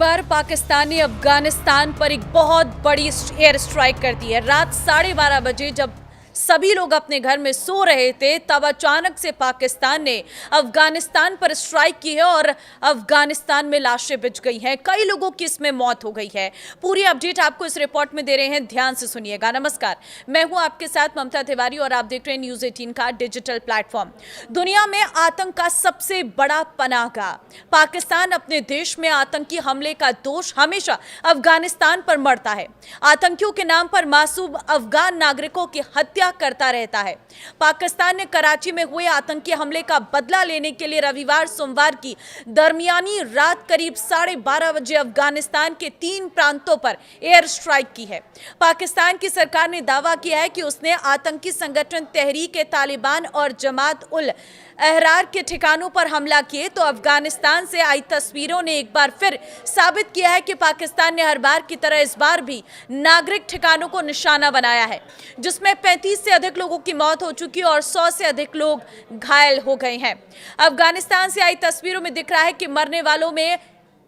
बार पाकिस्तान ने अफगानिस्तान पर एक बहुत बड़ी एयर स्ट्राइक कर दी है। रात 12:30 बजे जब सभी लोग अपने घर में सो रहे थे, तब अचानक से पाकिस्तान ने अफगानिस्तान पर स्ट्राइक की है और अफगानिस्तान में लाशें बिछ गई हैं। कई लोगों की इसमें मौत हो गई है। पूरी अपडेट आपको इस रिपोर्ट में दे रहे हैं, ध्यान से सुनिएगा। नमस्कार, मैं हूं आपके साथ ममता तिवारी और आप देख रहे हैं न्यूज़ 18 का डिजिटल प्लेटफॉर्म। दुनिया में आतंक का सबसे बड़ा पनाहगाह पाकिस्तान अपने देश में आतंकी हमले का दोष हमेशा अफगानिस्तान पर मढ़ता है। आतंकियों के नाम पर मासूम अफगान नागरिकों की हत्या करता रहता है। पाकिस्तान ने कराची में हुए आतंकी हमले का बदला लेने के लिए रविवार सोमवार की दरमियानी रात करीब 12:30 बजे अफगानिस्तान के 3 प्रांतों पर एयर स्ट्राइक की है। पाकिस्तान की सरकार ने दावा किया है कि उसने आतंकी संगठन तहरीक-ए-तालिबान और जमात-उल-अहरार के ठिकानों पर हमला किए, तो अफगानिस्तान से आई तस्वीरों ने एक बार फिर साबित किया है कि पाकिस्तान ने हर बार की तरह इस बार भी नागरिक ठिकानों को निशाना बनाया है, जिसमें 35 से अधिक लोगों की मौत हो चुकी है और 100 से अधिक लोग घायल हो गए हैं। अफगानिस्तान से आई तस्वीरों में दिख रहा है कि मरने वालों में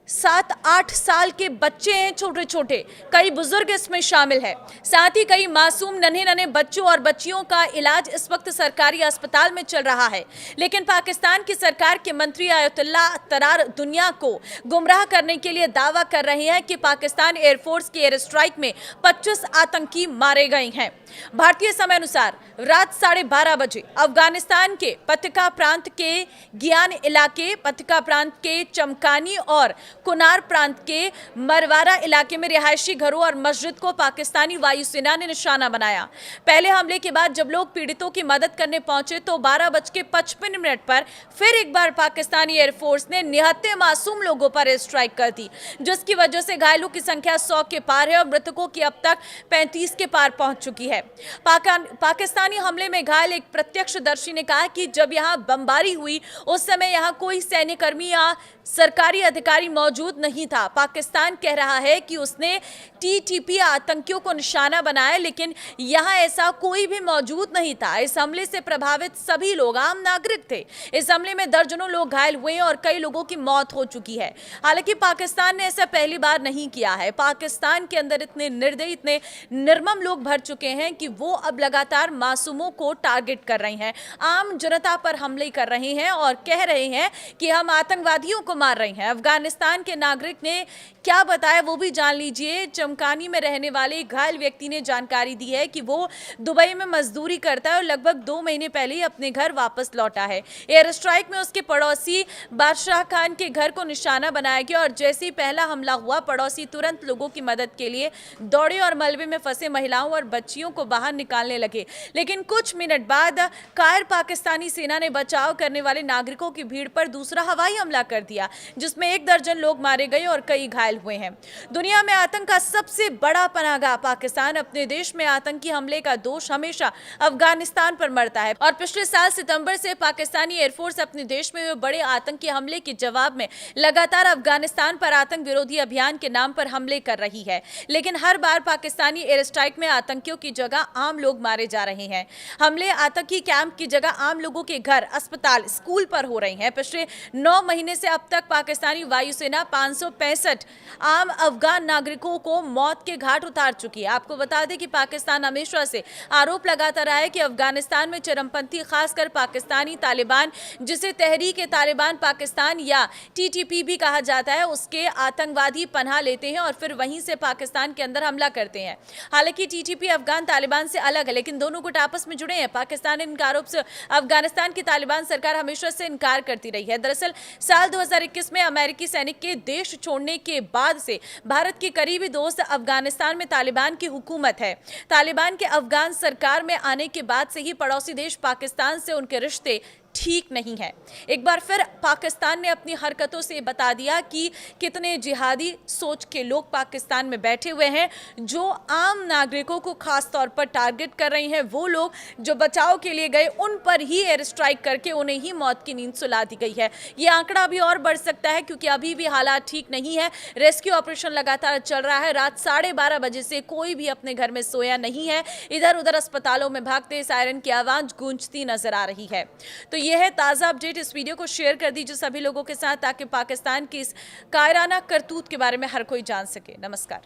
7-8 साल के बच्चे हैं, छोटे छोटे। कई बुजुर्ग इसमें शामिल है। साथ ही कई मासूम नन्हे बच्चों और बच्चियों का इलाज इस वक्त सरकारी अस्पताल में चल रहा है। लेकिन पाकिस्तान की सरकार के मंत्री आयतुल्ला तरार दुनिया को गुमराह करने के लिए दावा कर रहे हैं कि पाकिस्तान एयरफोर्स की एयर स्ट्राइक में 25 आतंकी मारे गए हैं। भारतीय समय अनुसार रात 12:30 बजे अफगानिस्तान के पतिका प्रांत के गियान इलाके, पतिका प्रांत के चमकानी और कुनार प्रांत के मरवारा इलाके में रिहायशी घरों और मस्जिद को पाकिस्तानी वायुसेना ने निशाना बनाया। पहले हमले के बाद जब लोग पीड़ितों की मदद करने पहुंचे तो 12:55 पर फिर एक बार पाकिस्तानी एयरफोर्स ने निहत्थे मासूम लोगों पर एयर स्ट्राइक कर दी, जिसकी वजह से घायलों की संख्या 100 के पार है और मृतकों की अब तक 35 के पार पहुंच चुकी है। पाकिस्तानी हमले में घायल एक प्रत्यक्षदर्शी ने कहा कि जब यहां बमबारी हुई उस समय यहां कोई सैन्यकर्मी या सरकारी अधिकारी मौजूद नहीं था। पाकिस्तान कह रहा है कि उसने टीटीपी आतंकियों को निशाना बनाया, लेकिन यहां ऐसा कोई भी मौजूद नहीं था। इस हमले से प्रभावित सभी लोग आम नागरिक थे। इस हमले में दर्जनों लोग घायल हुए और कई लोगों की मौत हो चुकी है। हालांकि पाकिस्तान ने ऐसा पहली बार नहीं किया है। पाकिस्तान के अंदर इतने निर्दयी, इतने निर्मम लोग भर चुके हैं कि वो अब लगातार मासूमों को टारगेट कर रहे हैं, आम जनता पर हमले कर रहे हैं और कह रहे हैं कि हम आतंकवादियों को मार रहे हैं। अफगानिस्तान के नागरिक ने क्या बताया वो भी जान लीजिए। चमकानी में रहने वाले घायल व्यक्ति ने जानकारी दी है कि वो दुबई में मजदूरी करता है और लगभग 2 महीने पहले ही अपने घर वापस लौटा है। एयर स्ट्राइक में उसके पड़ोसी बादशाह खान के घर को निशाना बनाया गया और जैसे ही पहला हमला हुआ, पड़ोसी तुरंत लोगों की मदद के लिए दौड़े और मलबे में फंसे महिलाओं और बच्चियों को बाहर निकालने लगे। लेकिन कुछ मिनट बाद कायर पाकिस्तानी सेना ने बचाव करने वाले नागरिकों की भीड़ पर दूसरा हवाई हमला कर दिया, जिसमें 1 दर्जन लोग मारे गए और कई घायल हुए हैं। दुनिया में आतंक का सबसे बड़ा पनाहगाह पाकिस्तान अपने देश में आतंकी हमले का दोष हमेशा अफगानिस्तान पर मढ़ता है और पिछले साल सितंबर से पाकिस्तानी एयरफोर्स अपने देश में हुए बड़े आतंकी हमले के जवाब में लगातार अफगानिस्तान पर आतंक विरोधी अभियान के नाम पर हमले कर रही है। लेकिन हर बार पाकिस्तानी एयर स्ट्राइक में आतंकियों की जगह आम लोग मारे जा रहे हैं। हमले आतंकी कैंप की जगह आम लोगों के घर, अस्पताल, स्कूल पर हो रहे हैं। पिछले 9 महीने से अब तक पाकिस्तानी वायुसेना 565 आम अफगान नागरिकों को मौत के घाट उतार चुकी है। आपको बता दें कि पाकिस्तान हमेशा से आरोप लगाता रहा है कि अफगानिस्तान में चरमपंथी, खासकर पाकिस्तानी तालिबान, जिसे तहरीक-ए-तालिबान पाकिस्तान या टीटीपी भी कहा जाता है, उसके आतंकवादी पनाह लेते हैं और फिर वहीं से पाकिस्तान के अंदर हमला करते हैं। हालांकि टीटीपी अफगान तालिबान से अलग है, लेकिन दोनों गुट आपस में जुड़े हैं। पाकिस्तान इन आरोप से अफगानिस्तान की तालिबान सरकार हमेशा से इनकार करती रही है। दरअसल साल 2021 में अमेरिकी सैनिक के देश छोड़ने के बाद से भारत के करीबी दोस्त अफगानिस्तान में तालिबान की हुकूमत है। तालिबान के अफगान सरकार में आने के बाद से ही पड़ोसी देश पाकिस्तान से उनके रिश्ते ठीक नहीं है। एक बार फिर पाकिस्तान ने अपनी हरकतों से बता दिया कि कितने जिहादी सोच के लोग पाकिस्तान में बैठे हुए हैं, जो आम नागरिकों को खास तौर पर टारगेट कर रहे हैं। वो लोग जो बचाव के लिए गए उन पर ही एयर स्ट्राइक करके उन्हें ही मौत की नींद सुला दी गई है। ये आंकड़ा अभी और बढ़ सकता है क्योंकि अभी भी हालात ठीक नहीं है। रेस्क्यू ऑपरेशन लगातार चल रहा है। रात 12:30 बजे से कोई भी अपने घर में सोया नहीं है। इधर उधर अस्पतालों में भागते सायरन की आवाज गूंजती नजर आ रही है। तो ये है ताज़ा अपडेट। इस वीडियो को शेयर कर दीजिए सभी लोगों के साथ ताकि पाकिस्तान की इस कायराना करतूत के बारे में हर कोई जान सके। नमस्कार।